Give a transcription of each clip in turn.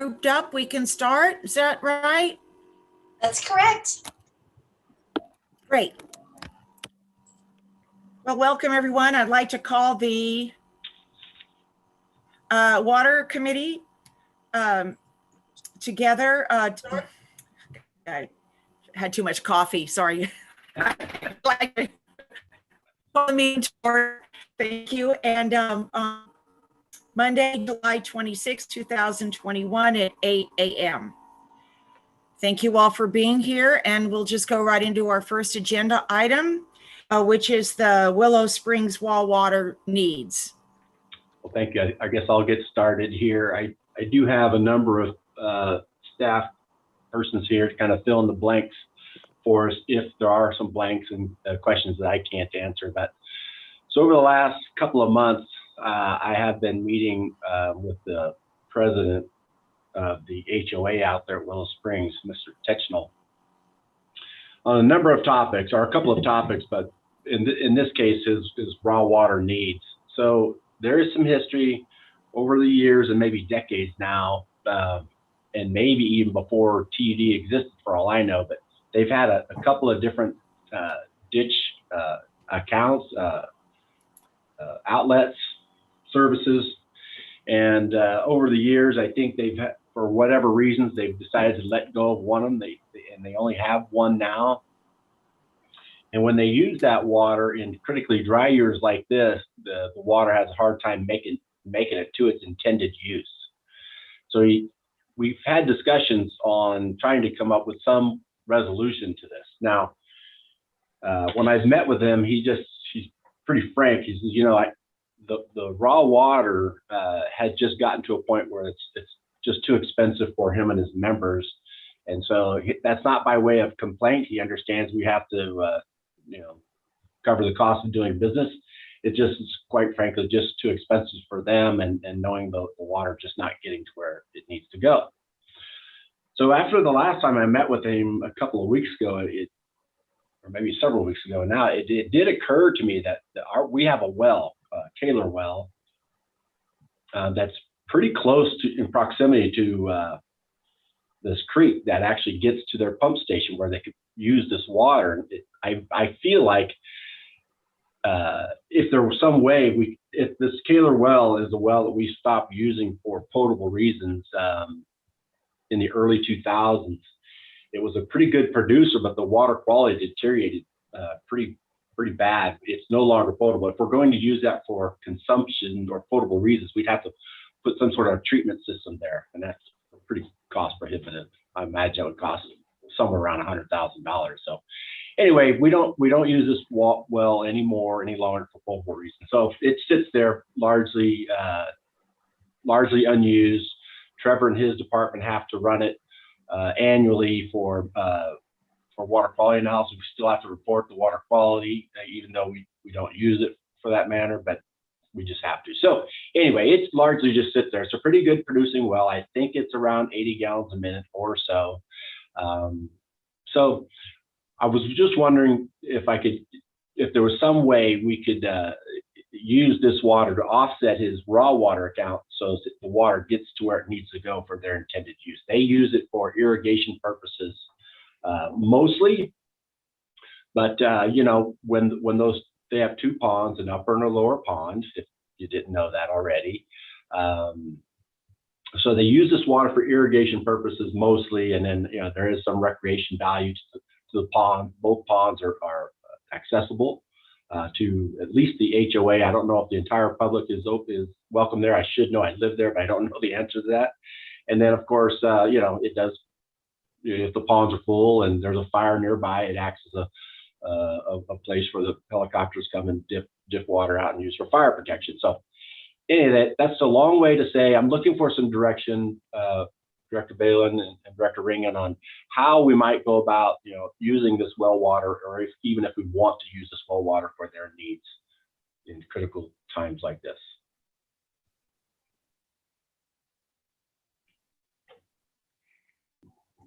grouped up, we can start. Is that right? That's correct. Great. Well, welcome everyone. I'd like to call the Water Committee together. I had too much coffee, sorry. I'd like to call the meeting to order. Thank you. And Monday, July 26, 2021 at 8 a.m. Thank you all for being here, and we'll just go right into our first agenda item, which is the Willow Springs well water needs. Well, thank you. I guess I'll get started here. I do have a number of staff persons here to kind of fill in the blanks for us if there are some blanks and questions that I can't answer. But so over the last couple of months, I have been meeting with the president of the HOA out there at Willow Springs, Mr. Technell, on a number of topics, or a couple of topics, but in this case, his raw water needs. So there is some history over the years and maybe decades now, and maybe even before TUD existed for all I know, but they've had a couple of different ditch accounts, outlets, services. And over the years, I think they've had, for whatever reasons, they've decided to let go of one of them. They only have one now. And when they use that water in critically dry years like this, the water has a hard time making it to its intended use. So we've had discussions on trying to come up with some resolution to this. Now, when I've met with him, he's pretty frank. He says, you know, the raw water has just gotten to a point where it's just too expensive for him and his members. And so that's not by way of complaint. He understands we have to, cover the cost of doing business. It just is, quite frankly, just too expensive for them, and knowing the water just not getting to where it needs to go. So after the last time I met with him a couple of weeks ago, or maybe several weeks ago now, it did occur to me that we have a well, Taylor well, that's pretty close in proximity to this creek that actually gets to their pump station where they could use this water. I feel like if there was some way if this Taylor well is a well that we stopped using for potable reasons in the early 2000s, it was a pretty good producer, but the water quality deteriorated pretty bad. It's no longer potable. If we're going to use that for consumption or potable reasons, we'd have to put some sort of treatment system there, and that's pretty cost prohibitive. I imagine it would cost somewhere around $100,000. So anyway, we don't use this well any longer for potable reasons. So it sits there largely unused. Trevor and his department have to run it annually for water quality analysis. We still have to report the water quality, even though we don't use it for that matter, but we just have to. So anyway, it's largely just sits there. It's a pretty good producing well. I think it's around 80 gallons a minute or so. So I was just wondering if there was some way we could use this water to offset his raw water account so that the water gets to where it needs to go for their intended use. They use it for irrigation purposes mostly, but when they have two ponds, an upper and a lower pond, if you didn't know that already. So they use this water for irrigation purposes mostly, and then there is some recreation value to the pond. Both ponds are accessible to at least the HOA. I don't know if the entire public is welcome there. I should know. I live there, but I don't know the answer to that. And then of course, it does. If the ponds are full and there's a fire nearby, it acts as a place where the helicopters come and dip water out and use for fire protection. So anyway, that's a long way to say I'm looking for some direction, Director Balin and Director Ringen, on how we might go about using this well water, or even if we want to use this well water for their needs in critical times like this.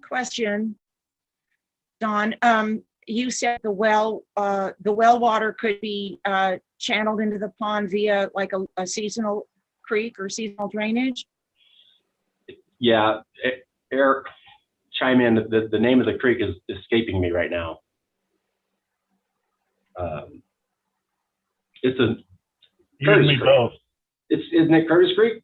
Question, Don. You said the well water could be channeled into the pond via like a seasonal creek or seasonal drainage? Yeah, Eric, chime in. The name of the creek is escaping me right now. It's a You and me Creek. both. Isn't it Curtis Creek?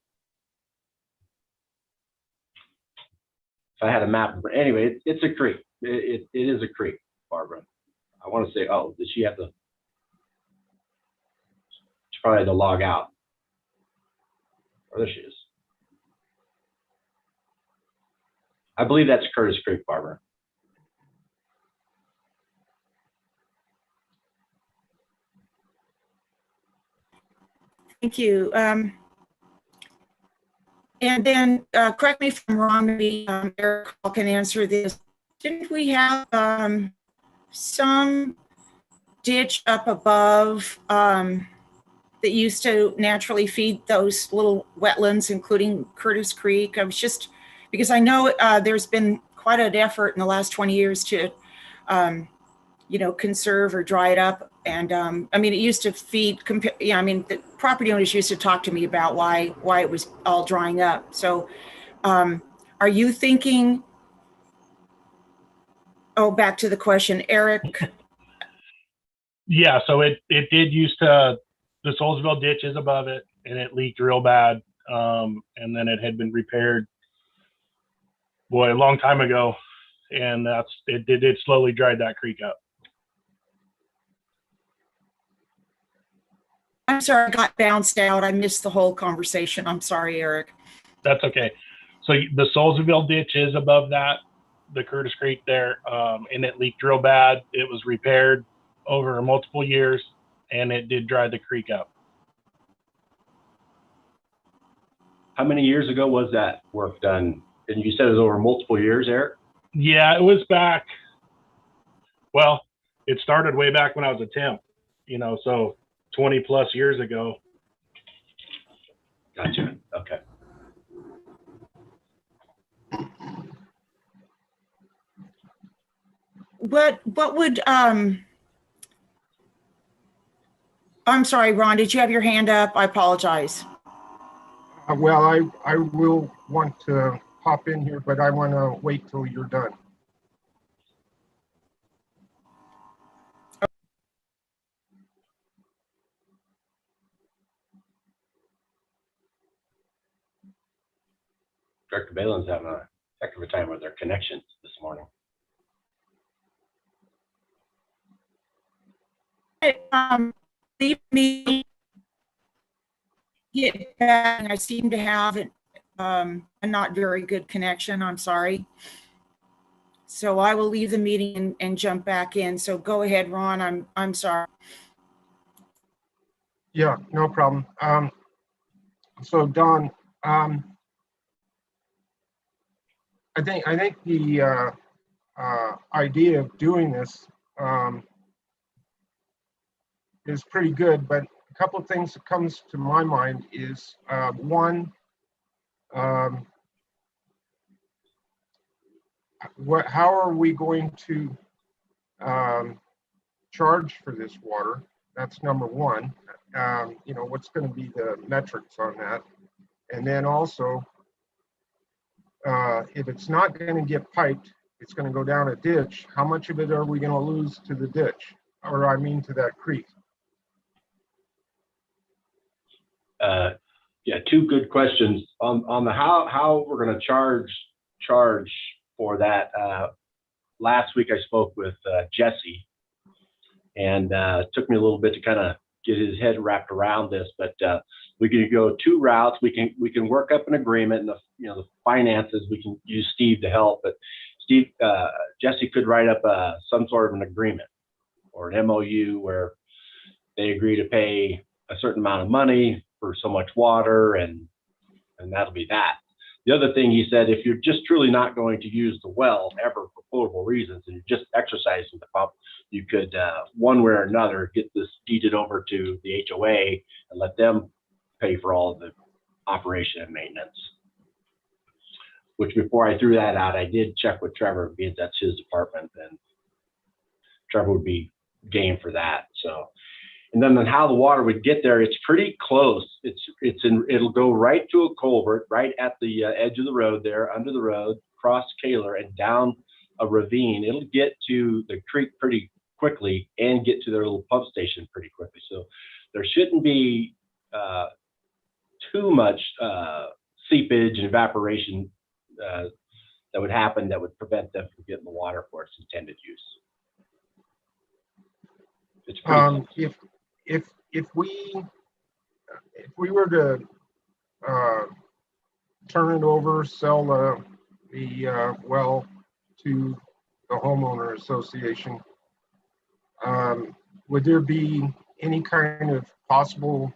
If I had a map, anyway, it's a creek. It is a creek, Barbara. I want to say, oh, did she have to? She probably had to log out. Oh, there she is. I believe that's Curtis Creek, Barbara. Thank you. And then, correct me if I'm wrong, maybe Eric can answer this. Didn't we have some ditch up above that used to naturally feed those little wetlands, including Curtis Creek? I was just, because I know there's been quite an effort in the last 20 years to, conserve or dry it up. And I mean, it used to feed, I mean, the property owners used to talk to me about why it was all drying up. So are you thinking, back to the question, Eric? Yeah, so it did used to, the Soulsville ditch is above it, and it leaked real bad. And then it had been repaired, boy, a long time ago. And it slowly dried that creek up. I'm sorry, I got bounced out. I missed the whole conversation. I'm sorry, Eric. That's okay. So the Soulsville ditch is above that, the Curtis Creek there, and it leaked real bad. It was repaired over multiple years, and it did dry the creek up. How many years ago was that work done? And you said it was over multiple years, Eric? Yeah, it was back. Well, it started way back when I was a temp, so 20 plus years ago. Gotcha. Okay. What would, I'm sorry, Ron, did you have your hand up? I apologize. Well, I will want to hop in here, but I want to wait till you're done. Director Balin's having a heck of a time with their connections this morning. Leave me get back, and I seem to have a not very good connection. I'm sorry. So I will leave the meeting and jump back in. So go ahead, Ron. I'm sorry. Yeah, no problem. So Don, I think the idea of doing this is pretty good, but a couple of things that comes to my mind is one, how are we going to charge for this water? That's number one. What's going to be the metrics on that? And then also, if it's not going to get piped, it's going to go down a ditch. How much of it are we going to lose to the ditch, or I mean to that creek? Yeah, two good questions on the how we're going to charge for that. Last week I spoke with Jesse, and it took me a little bit to kind of get his head wrapped around this, but we can go two routes. We can work up an agreement, and the finances we can use Steve to help. But Jesse could write up some sort of an agreement or an MOU where they agree to pay a certain amount of money for so much water, and that'll be that. The other thing he said, if you're just truly not going to use the well ever for potable reasons, and you're just exercising the pump, you could one way or another get this deeded over to the HOA and let them pay for all of the operation and maintenance. Which, before I threw that out, I did check with Trevor, because that's his department, and Trevor would be game for that. So, And then on how the water would get there, it's pretty close. It'll go right to a culvert, right at the edge of the road there, under the road, cross Kaler and down a ravine. It'll get to the creek pretty quickly and get to their little pump station pretty quickly. So there shouldn't be too much seepage and evaporation that would happen that would prevent them from getting the water for its intended use. It's pretty If we were to turn it over, sell the well to the homeowner association, would there be any kind of possible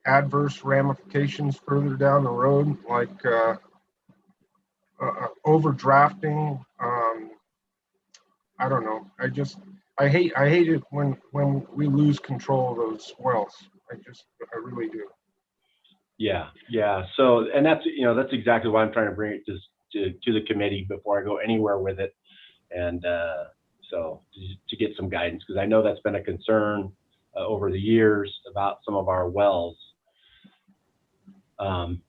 adverse ramifications further down the road, like overdrafting? I don't know. I hate it when we lose control of those wells. I really do. Yeah. So, and that's exactly why I'm trying to bring it to the committee before I go anywhere with it, and so to get some guidance, because I know that's been a concern over the years about some of our wells. And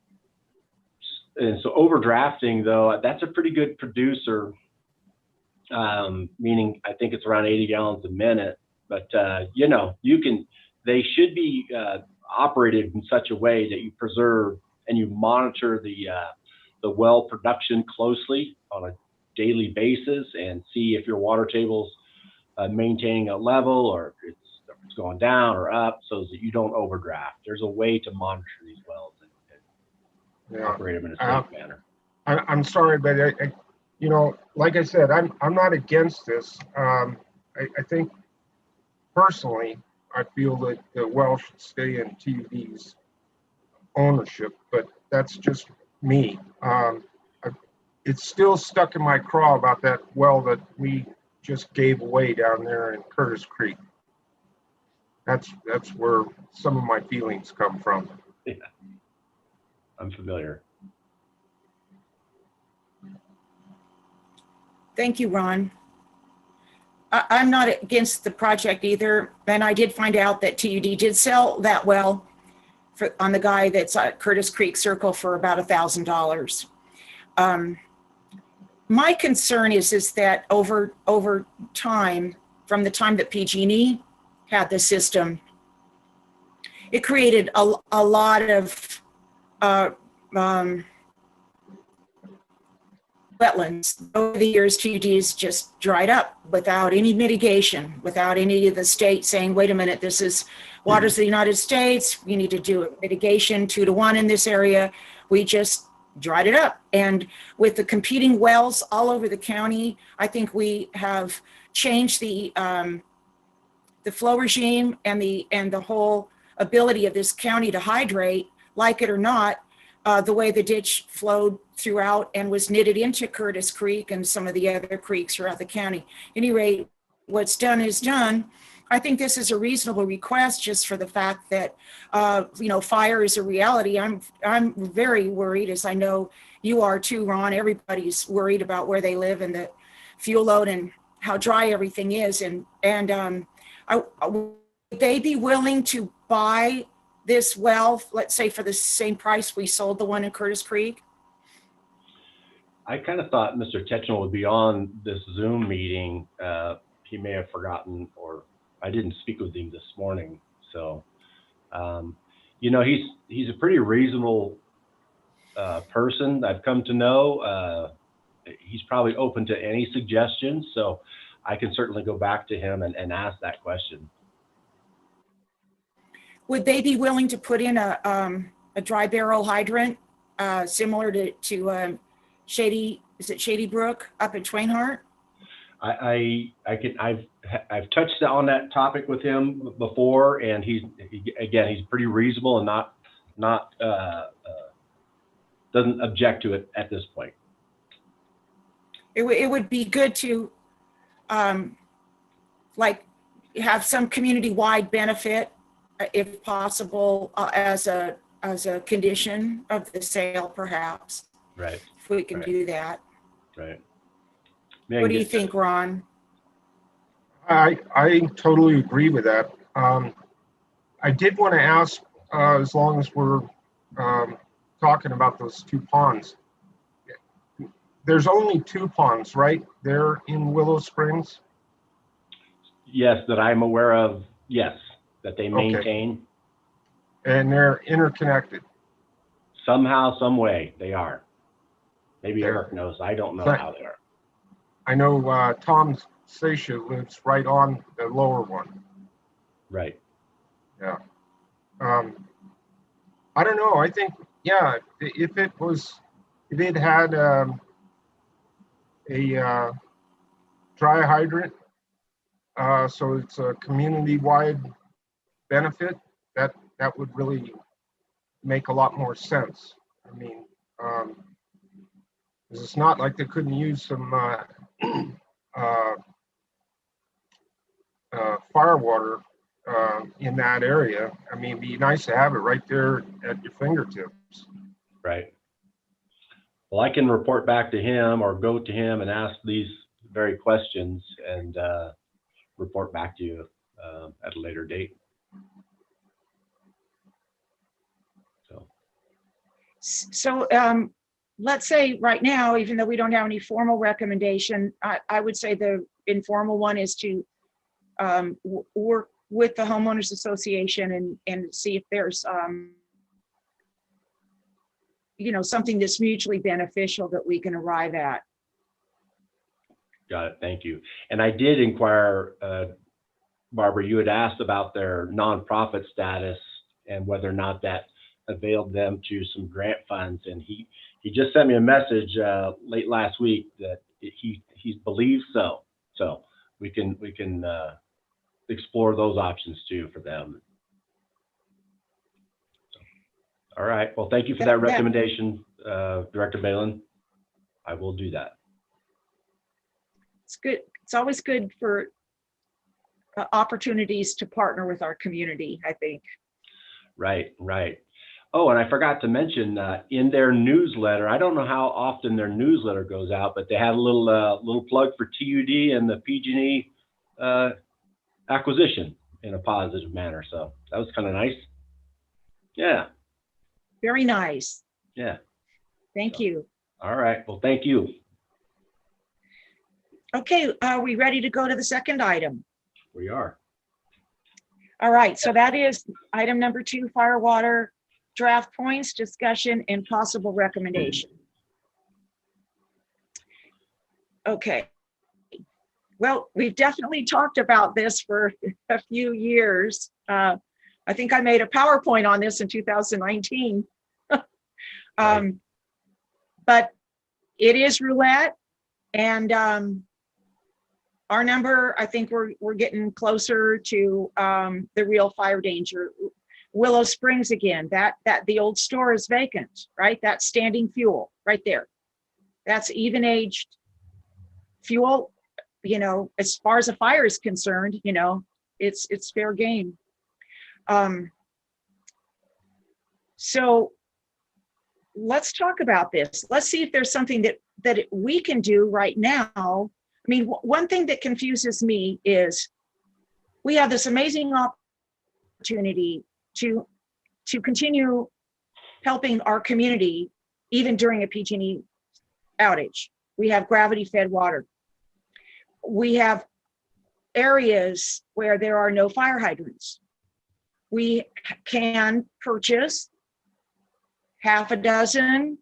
so overdrafting, though, that's a pretty good producer. Meaning I think it's around 80 gallons a minute, but they should be operated in such a way that you preserve and you monitor the well production closely on a daily basis and see if your water table's maintaining a level or if it's going down or up, so that you don't overdraft. There's a way to monitor these wells and operate them in a safe manner. I'm sorry, but like I said, I'm not against this. I think personally, I feel that the well should stay in TUD's ownership, but that's just me. It's still stuck in my craw about that well that we just gave away down there in Curtis Creek. That's where some of my feelings come from. Yeah, I'm familiar. Thank you, Ron. I'm not against the project either, and I did find out that TUD did sell that well on the guy that's at Curtis Creek Circle for about $1,000. My concern is that over time, from the time that PG&E had the system, it created a lot of wetlands. Over the years, TUD's just dried up without any mitigation, without any of the state saying, wait a minute, this is waters of the United States. We need to do a mitigation 2-to-1 in this area. We just dried it up. And with the competing wells all over the county, I think we have changed the flow regime and the whole ability of this county to hydrate, like it or not. The way the ditch flowed throughout and was knitted into Curtis Creek and some of the other creeks throughout the county. At any rate, what's done is done. I think this is a reasonable request just for the fact that, fire is a reality. I'm very worried, as I know you are too, Ron. Everybody's worried about where they live and the fuel load and how dry everything is. And would they be willing to buy this well, let's say for the same price we sold the one in Curtis Creek? I kind of thought Mr. Tetchell would be on this Zoom meeting. He may have forgotten, or I didn't speak with him this morning. So, he's a pretty reasonable person I've come to know. He's probably open to any suggestions, so I can certainly go back to him and ask that question. Would they be willing to put in a dry barrel hydrant similar to Shady Brook up at Twainhart? I've touched on that topic with him before, and he's pretty reasonable and not doesn't object to it at this point. It would be good to have some community-wide benefit, if possible, as a condition of the sale, perhaps. Right. If we can do that. Right. What do you think, Ron? I totally agree with that. I did want to ask, as long as we're talking about those two ponds, there's only two ponds, right? They're in Willow Springs. Yes, that I'm aware of, yes, that they Okay. maintain. And they're interconnected. Somehow, some way, they are. Maybe Okay. Eric knows. I don't know But- how they are. I know Tom Sasha lives right on the lower one. Right. I don't know. I think, yeah, if it had a dry hydrant, so it's a community-wide benefit, that would really make a lot more sense. I mean, 'cause it's not like they couldn't use some fire water in that area. I mean, it'd be nice to have it right there at your fingertips. Right. Well, I can report back to him or go to him and ask these very questions and report back to you at a later date. So, So let's say right now, even though we don't have any formal recommendation, I would say the informal one is to work with the homeowners association and see if there's something that's mutually beneficial that we can arrive at. got it. Thank you. And I did inquire, Barbara, you had asked about their nonprofit status and whether or not that availed them to some grant funds. And he just sent me a message late last week that he believes so. So we can explore those options too for them. So, all right. Well, thank you for that recommendation, Director Balin. I will do that. It's good. It's always good for opportunities to partner with our community, I think. Right, right. Oh, and I forgot to mention in their newsletter, I don't know how often their newsletter goes out, but they had a little plug for TUD and the PG&E acquisition in a positive manner. So that was kind of nice. Yeah, Very nice. yeah. Thank you. All right. Well, thank you. Okay, are we ready to go to the second item? We are. All right, so that is item number 2, fire water draft points, discussion, and possible recommendation. Okay. Well, we've definitely talked about this for a few years. I think I made a PowerPoint on this in 2019. But it is roulette, and our number, I think we're getting closer to the real fire danger. Willow Springs again, that the old store is vacant, right? That's standing fuel right there. That's even aged fuel, as far as a fire is concerned, it's fair game. So let's talk about this. Let's see if there's something that we can do right now. I mean, one thing that confuses me is we have this amazing opportunity to continue helping our community even during a PG&E outage. We have gravity-fed water. We have areas where there are no fire hydrants. We can purchase half a dozen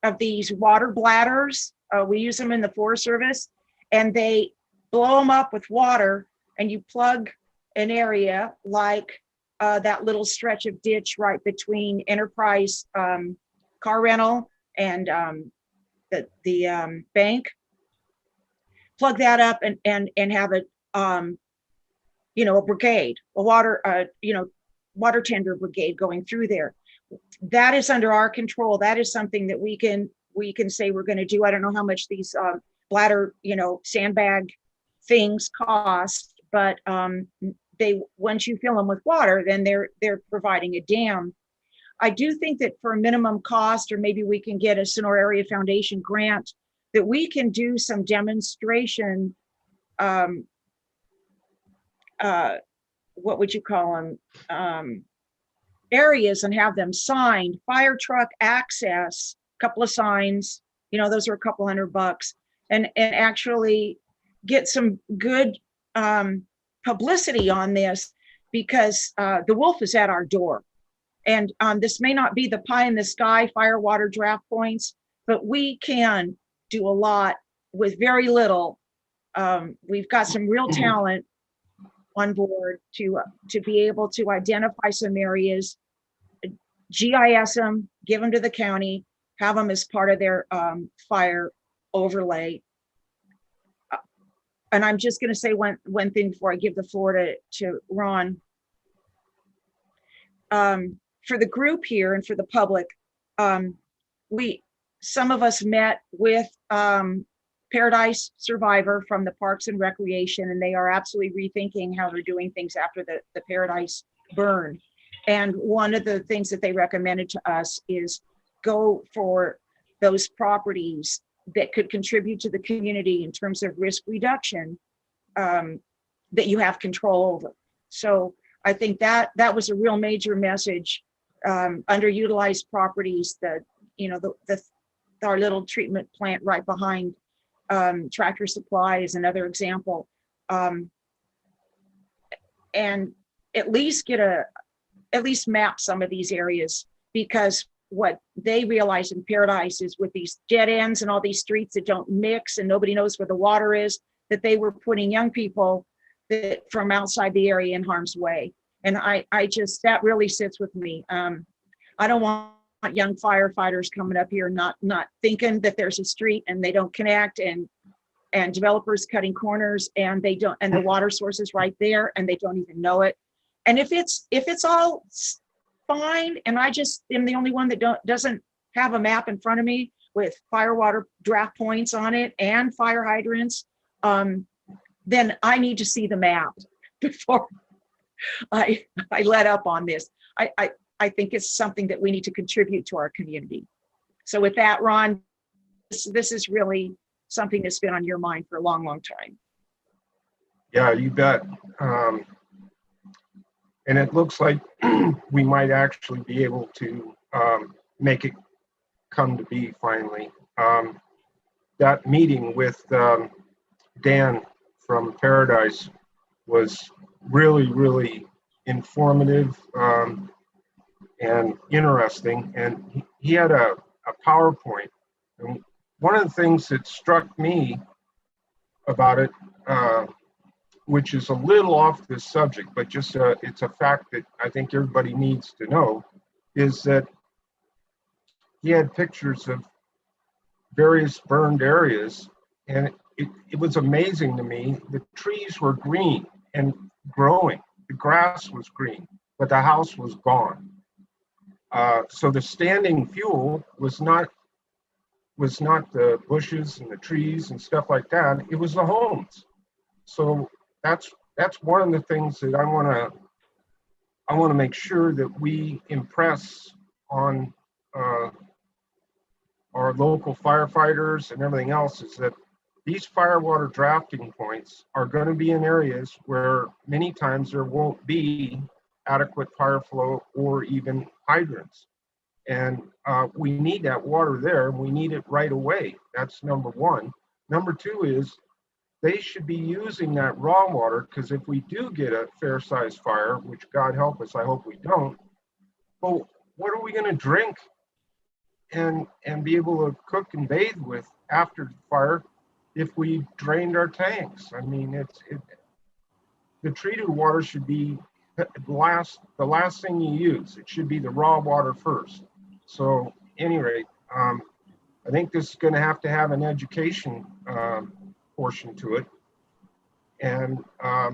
of these water bladders. We use them in the Forest Service, and they blow them up with water, and you plug an area like that little stretch of ditch right between Enterprise car rental and the bank. Plug that up and have a a brigade, a water water tender brigade going through there. That is under our control. That is something that we can say we're going to do. I don't know how much these bladder, sandbag things cost, but once you fill them with water, then they're providing a dam. I do think that for a minimum cost, or maybe we can get a Sonora Area Foundation grant, that we can do some demonstration what would you call them? Areas and have them signed, fire truck access, couple of signs, you know, those are a couple $100, and actually get some good publicity on this, because the wolf is at our door. And this may not be the pie in the sky fire water draft points, but we can do a lot with very little. We've got some real talent on board to be able to identify some areas, GIS them, give them to the county, have them as part of their fire overlay. And I'm just going to say one thing before I give the floor to Ron. For the group here and for the public, some of us met with Paradise Survivor from the Parks and Recreation, and they are absolutely rethinking how they're doing things after the Paradise burn. And one of the things that they recommended to us is go for those properties that could contribute to the community in terms of risk reduction, that you have control over. So I think that was a real major message. Underutilized properties, our little treatment plant right behind Tractor Supply is another example. And at least map some of these areas, because what they realized in Paradise is with these dead ends and all these streets that don't mix and nobody knows where the water is, that they were putting young people from outside the area in harm's way. And that really sits with me. I don't want young firefighters coming up here not thinking that there's a street and they don't connect, and developers cutting corners and they don't, and the water source is right there and they don't even know it. And if it's all fine and I just am the only one that doesn't have a map in front of me with fire water draft points on it and fire hydrants, then I need to see the map before I let up on this. I think it's something that we need to contribute to our community. So with that, Ron, this is really something that's been on your mind for a long, long time. Yeah, you bet. And it looks like we might actually be able to make it come to be finally. That meeting with Dan from Paradise was really, really informative and interesting. And he had a PowerPoint. And one of the things that struck me about it, which is a little off this subject, but just it's a fact that I think everybody needs to know, is that he had pictures of various burned areas, and it was amazing to me. The trees were green and growing. The grass was green, but the house was gone. So the standing fuel was not the bushes and the trees and stuff like that. It was the homes. So that's one of the things that I want to make sure that we impress on our local firefighters and everything else, is that these fire water drafting points are going to be in areas where many times there won't be adequate fire flow or even hydrants. And we need that water there, and we need it right away. That's number one. Number two is they should be using that raw water, because if we do get a fair-sized fire, which God help us, I hope we don't, well, what are we going to drink and be able to cook and bathe with after the fire if we drained our tanks? I mean, the treated water should be the last thing you use. It should be the raw water first. So, at any rate, I think this is going to have an education portion to it, and a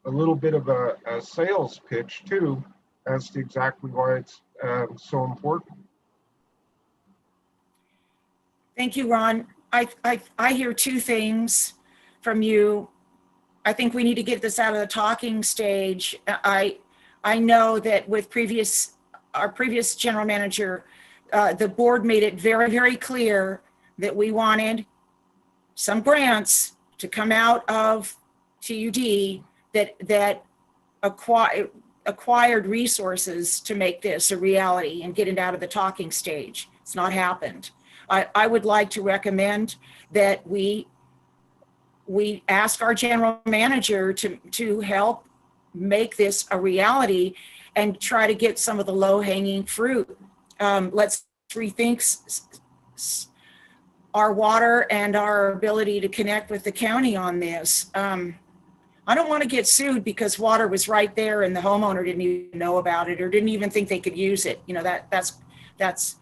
little bit of a sales pitch too, as to exactly why it's so important. Thank you, Ron. I hear two things from you. I think we need to get this out of the talking stage. I know that with our previous general manager, the board made it very, very clear that we wanted some grants to come out of TUD that acquired resources to make this a reality and get it out of the talking stage. It's not happened. I would like to recommend that we ask our general manager to help make this a reality and try to get some of the low-hanging fruit. Let's rethink our water and our ability to connect with the county on this. I don't want to get sued because water was right there and the homeowner didn't even know about it or didn't even think they could use it. You know, that's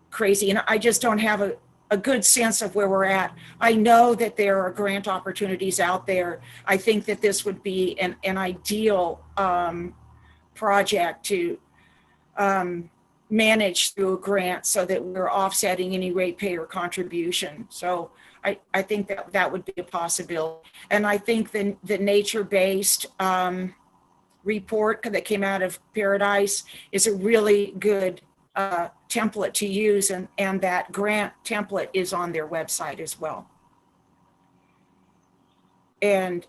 crazy. And I just don't have a good sense of where we're at. I know that there are grant opportunities out there. I think that this would be an ideal project to manage through a grant so that we're offsetting any ratepayer contribution. So I think that would be a possibility. And I think the nature-based report that came out of Paradise is a really good template to use, and that grant template is on their website as well. And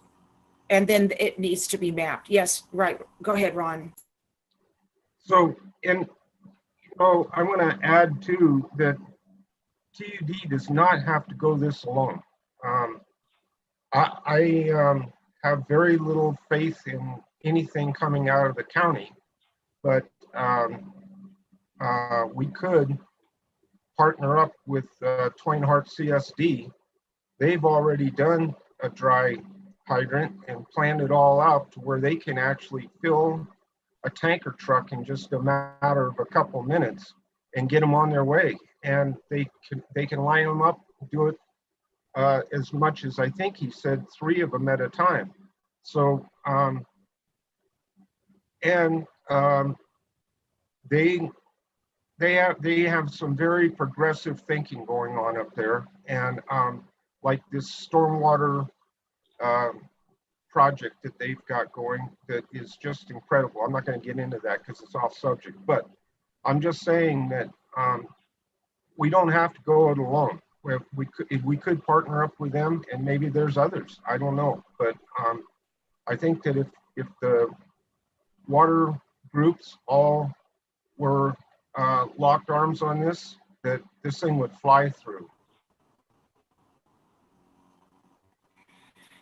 then it needs to be mapped. Yes, right. Go ahead, Ron. So, I want to add too that TUD does not have to go this alone. I have very little faith in anything coming out of the county, but we could partner up with Twain Harte CSD. They've already done a dry hydrant and planned it all out to where they can actually fill a tanker truck in just a matter of a couple minutes and get them on their way. And they can line them up, do it as much as I think he said 3 of them at a time. So they have some very progressive thinking going on up there, and like this stormwater project that they've got going that is just incredible. I'm not going to get into that because it's off subject, but I'm just saying that we don't have to go it alone. If we could partner up with them, and maybe there's others, I don't know, but I think that if the water groups all were locked arms on this, that this thing would fly through.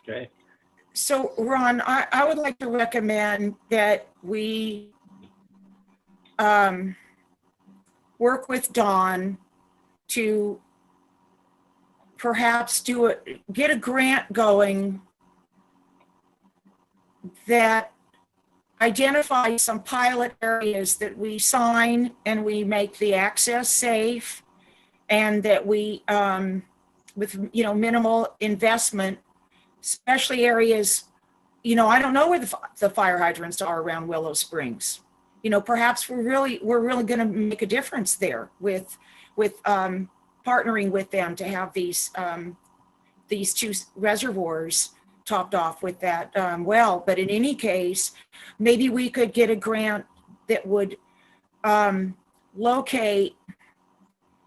Okay. So Ron, I would like to recommend that we work with Dawn to perhaps get a grant going that identifies some pilot areas that we sign and we make the access safe, and that we, with minimal investment, especially areas, I don't know where the fire hydrants are around Willow Springs. Perhaps we're really going to make a difference there with partnering with them to have these 2 reservoirs topped off with that well. But in any case, maybe we could get a grant that would locate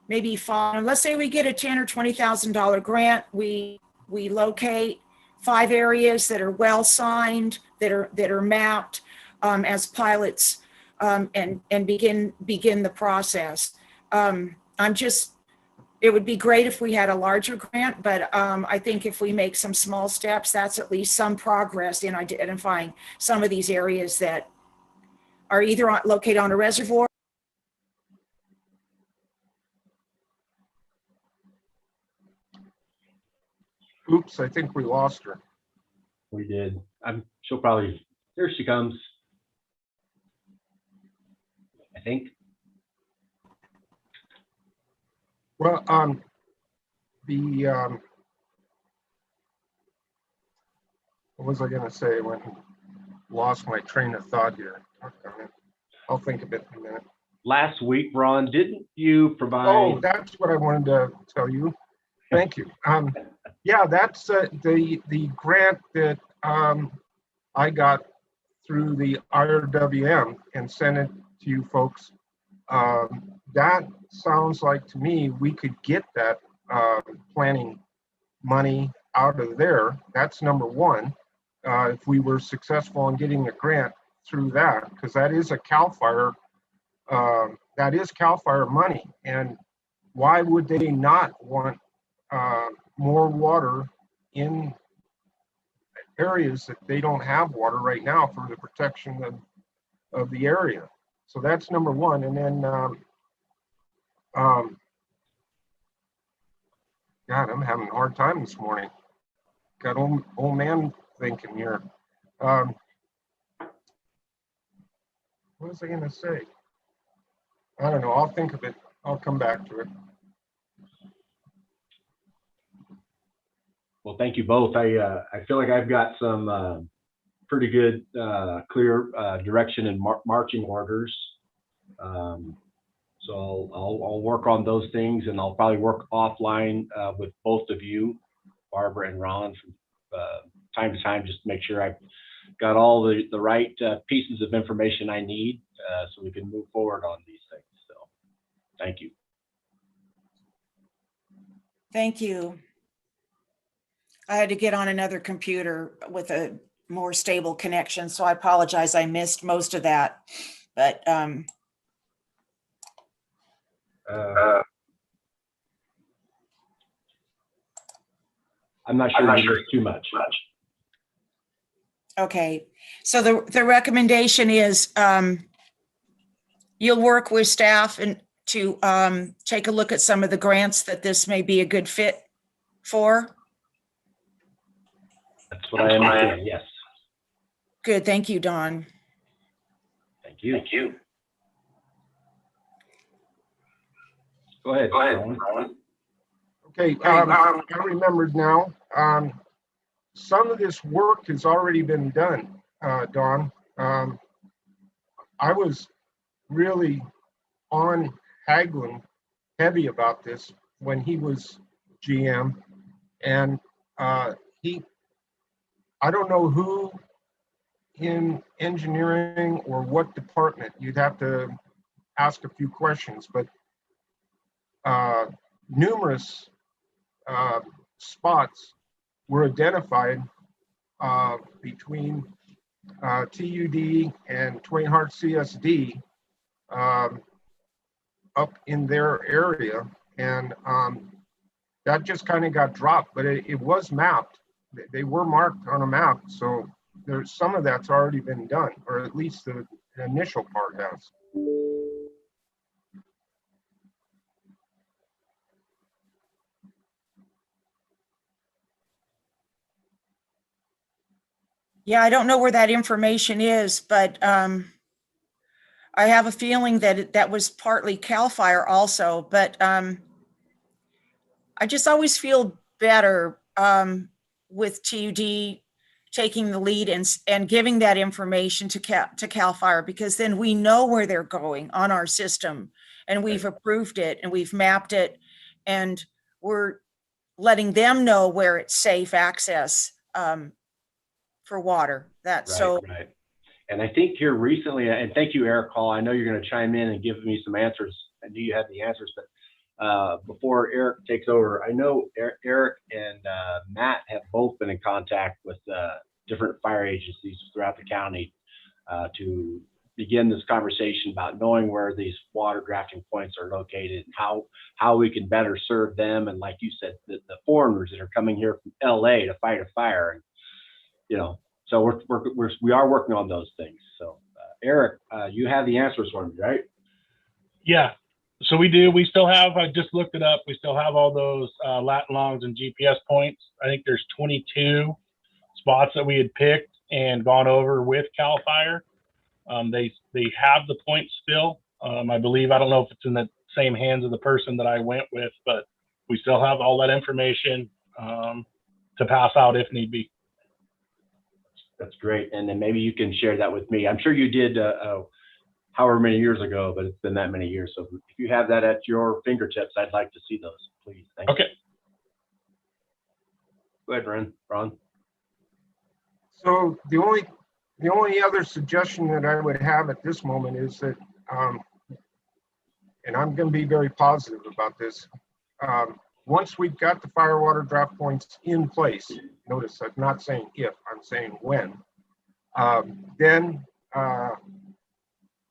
maybe 5. Let's say we get a $10,000 or $20,000 grant. We locate 5 areas that are well signed, that are mapped as pilots, and begin the process. It would be great if we had a larger grant, but I think if we make some small steps, that's at least some progress in identifying some of these areas that are either located on a reservoir. Oops, I think we lost her. We did. She'll probably, here she comes. I think. Well, what was I going to say when I lost my train of thought here? I'll think of it in a minute. Last week, Ron, didn't you provide? Oh, that's what I wanted to tell you. Thank you. Yeah, that's the grant that I got through the IRWM and sent it to you folks. That sounds like to me we could get that planning money out of there. That's number one. if we were successful in getting a grant through that, because that is a CAL FIRE, that is CAL FIRE money. And why would they not want more water in areas that they don't have water right now for the protection of the area? So that's number one. And then, God, I'm having a hard time this morning. Got old man thinking here. What was I going to say? I don't know. I'll think of it. I'll come back to it. Well, thank you both. I feel like I've got some pretty good, clear direction and marching orders. So I'll work on those things, and I'll probably work offline with both of you, Barbara and Ron, from time to time, just to make sure I've got all the right pieces of information I need so we can move forward on these things. So thank you. Thank you. I had to get on another computer with a more stable connection, so I apologize. I missed most of that, but I'm not sure it's too much. okay. So the recommendation is you'll work with staff and to take a look at some of the grants that this may be a good fit for. That's what I understand. Yes. Good. Thank you, Don. Thank you. Thank you. Go ahead. Ron. Okay, I remembered now. Some of this work has already been done, Don. I was really on Haglund heavy about this when he was GM, and I don't know who in engineering or what department, you'd have to ask a few questions, but numerous spots were identified between TUD and Twain Harte CSD up in their area, and that just kind of got dropped, but it was mapped. They were marked on a map, so there's some of that's already been done, or at least the initial part has. Yeah, I don't know where that information is, but I have a feeling that that was partly CAL FIRE also, but I just always feel better with TUD taking the lead and giving that information to CAL FIRE, because then we know where they're going on our system, and we've approved it and we've mapped it, and we're letting them know where it's safe access for water. That's Right, so. right. And I think here recently, and thank you, Eric Hall, I know you're going to chime in and give me some answers. I knew you had the answers, but before Eric takes over, I know Eric and Matt have both been in contact with different fire agencies throughout the county to begin this conversation about knowing where these water drafting points are located and how we can better serve them. And like you said, the foreigners that are coming here from LA to fight a fire, and so we are working on those things. So Eric, you have the answers for me, right? Yeah. So we do. We still have, I just looked it up. We still have all those lat longs and GPS points. I think there's 22 spots that we had picked and gone over with CAL FIRE. They have the points still. I believe, I don't know if it's in the same hands of the person that I went with, but we still have all that information to pass out if need be. That's great. And then maybe you can share that with me. I'm sure you did however many years ago, but it's been that many years. So if you have that at your fingertips, I'd like to see those, please. Thank you. Go ahead, Ron. So the only other suggestion that I would have at this moment is that, and I'm going to be very positive about this, once we've got the fire water draft points in place, notice I'm not saying if, I'm I'm saying when. Then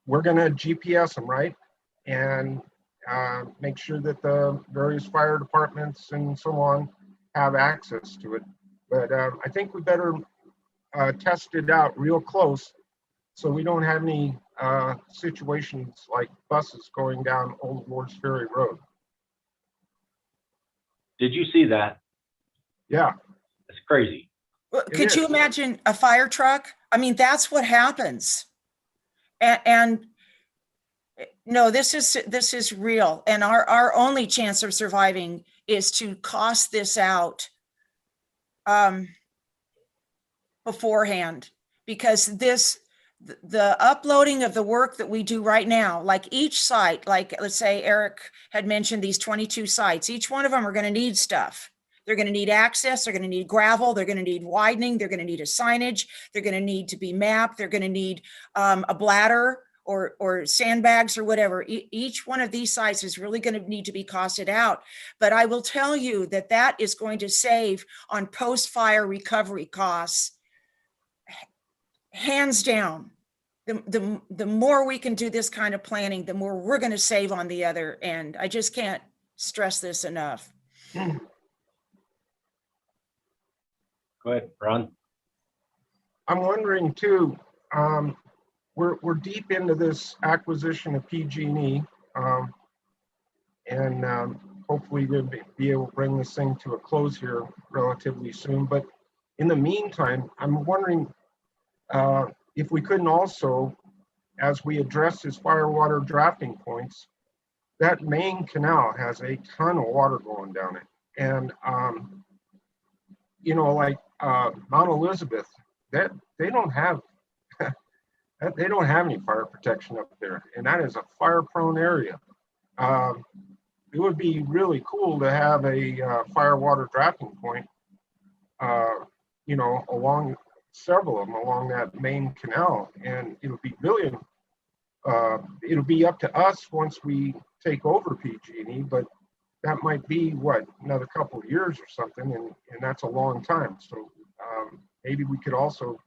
we're gonna GPS them, right? And make sure that the various fire departments and so on have access to it. But I think we better test it out real close so we don't have any situations like buses going down Old Wards Ferry Road. Did you see that? Yeah, It's crazy. Well, It could you is. imagine a fire truck? I mean, that's what happens. And no, this is real. And our only chance of surviving is to cost this out beforehand, because the uploading of the work that we do right now, like each site, like let's say Eric had mentioned these 22 sites, each one of them are going to need stuff. They're going to need access. They're going to need gravel. They're going to need widening. They're going to need a signage. They're going to need to be mapped. They're going to need a bladder or sandbags or whatever. Each one of these sites is really going to need to be costed out. But I will tell you that that is going to save on post-fire recovery costs, hands down. The more we can do this kind of planning, the more we're going to save on the other end. I just can't stress this enough. Go ahead, Ron. I'm wondering too, we're deep into this acquisition of PG&E, and hopefully we'll be able to bring this thing to a close here relatively soon. But in the meantime, I'm wondering if we couldn't also, as we address this fire water drafting points, that main canal has a ton of water going down it. And, you know, like Mount Elizabeth, that they don't have they don't have any fire protection up there, and that is a fire-prone area. It would be really cool to have a fire water drafting point, you know, along several of them along that main canal, and it'll be really, it'll be up to us once we take over PG&E, but that might be what, another couple of years or something, and that's a long time. So maybe we could also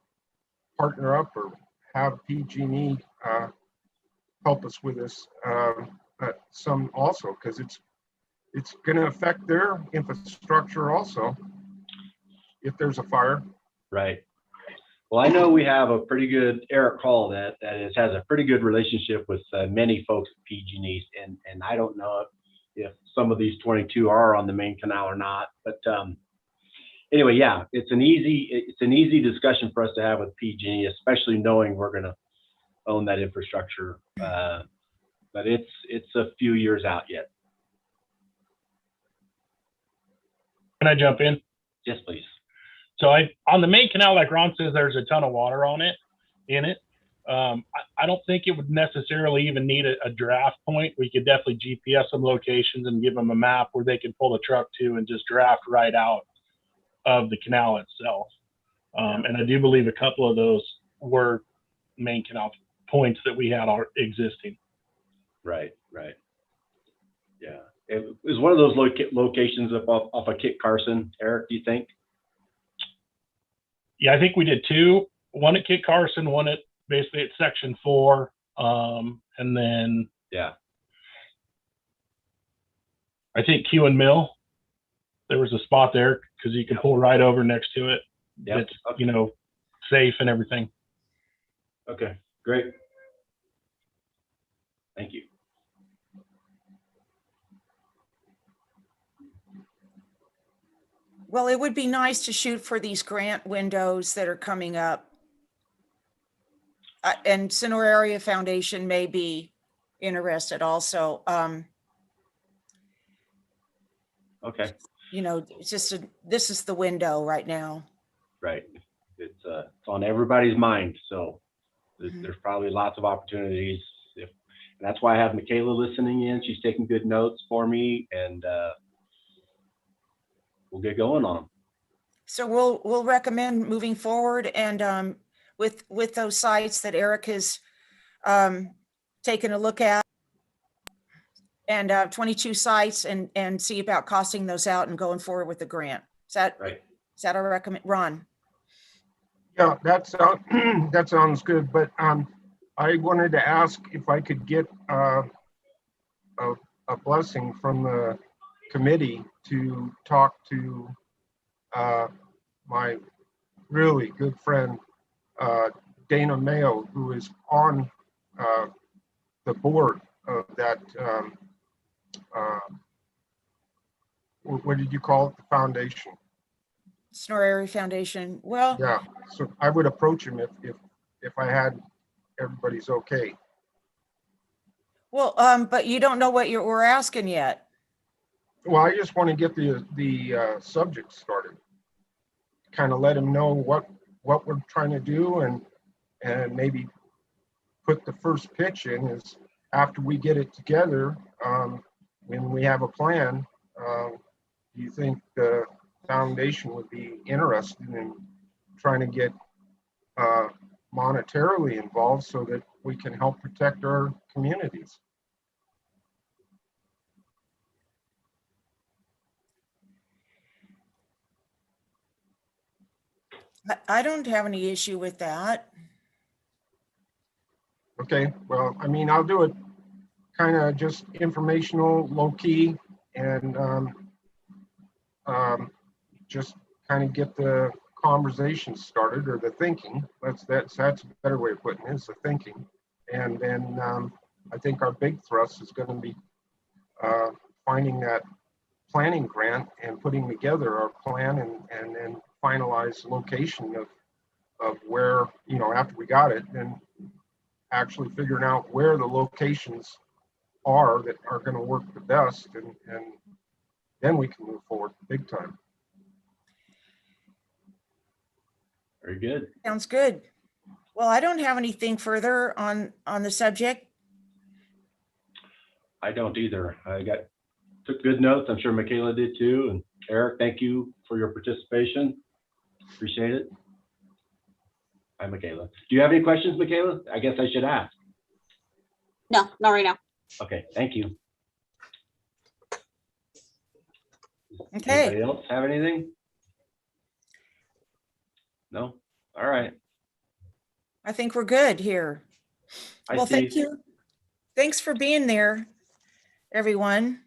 partner up or have PG&E help us with this some also, because it's going to affect their infrastructure also if there's a fire. Right. Well, I know we have a pretty good Eric Hall that has a pretty good relationship with many folks at PG&E, and I don't know if some of these 22 are on the main canal or not, but anyway, yeah, it's an easy discussion for us to have with PG&E, especially knowing we're going to own that infrastructure, but it's a few years out yet. Can I jump in? Yes, please. So on the main canal, like Ron says, there's a ton of water on it, in it. I don't think it would necessarily even need a draft point. We could definitely GPS some locations and give them a map where they can pull the truck to and just draft right out of the canal itself. And I do believe a couple of those were main canal points that we had are existing. Right. Yeah. It was one of those locations up off of Kit Carson, Eric, do you think? Yeah, I think we did two, one at Kit Carson, one at basically at section 4. And then Yeah. I think Q and Mill, there was a spot there because you can pull right over next to it. Yep. It's, you know, safe and everything. Okay, great. Thank you. Well, it would be nice to shoot for these grant windows that are coming up. And Sonora Area Foundation may be interested also. Okay, You know, it's just this is the window right now. right. It's on everybody's mind, so Mhm. there's probably lots of opportunities. And that's why I have Michaela listening in. She's taking good notes for me, and we'll get going on them. So we'll recommend moving forward and with those sites that Eric has taken a look at, and 22 sites, and see about costing those out and going forward with the grant. Is that Right. our recommend, Ron? Yeah, that sounds good, but I wanted to ask if I could get a blessing from the committee to talk to my really good friend Dana Mayo, who is on the board of that, what did you call it, the foundation? Snow Area Foundation. Well, Yeah, so I would approach him if I had everybody's okay. well, but you don't know what we're asking yet. Well, I just want to get the subject started. Kind of let him know what we're trying to do, and maybe put the first pitch in is after we get it together, when we have a plan, do you think the foundation would be interested in trying to get monetarily involved so that we can help protect our communities? I don't have any issue with that. Okay, well, I mean, I'll do it kind of just informational, low key, and just kind of get the conversation started, or the thinking. That's a better way of putting it, is the thinking. And then I think our big thrust is going to be finding that planning grant and putting together our plan, and then finalize location of where, after we got it, then actually figuring out where the locations are that are going to work the best, and then we can move forward big time. Very good. Sounds good. Well, I don't have anything further on the subject. I don't either. Took good notes. I'm sure Michaela did too. And Eric, thank you for your participation. Appreciate it. Hi, Michaela. Do you have any questions, Michaela? I guess I should ask. No, not right now. Okay, thank you. Okay. Anybody else have anything? No? All right. I think we're good here. Hi, Well, thank Steve. you. Thanks for being there, everyone.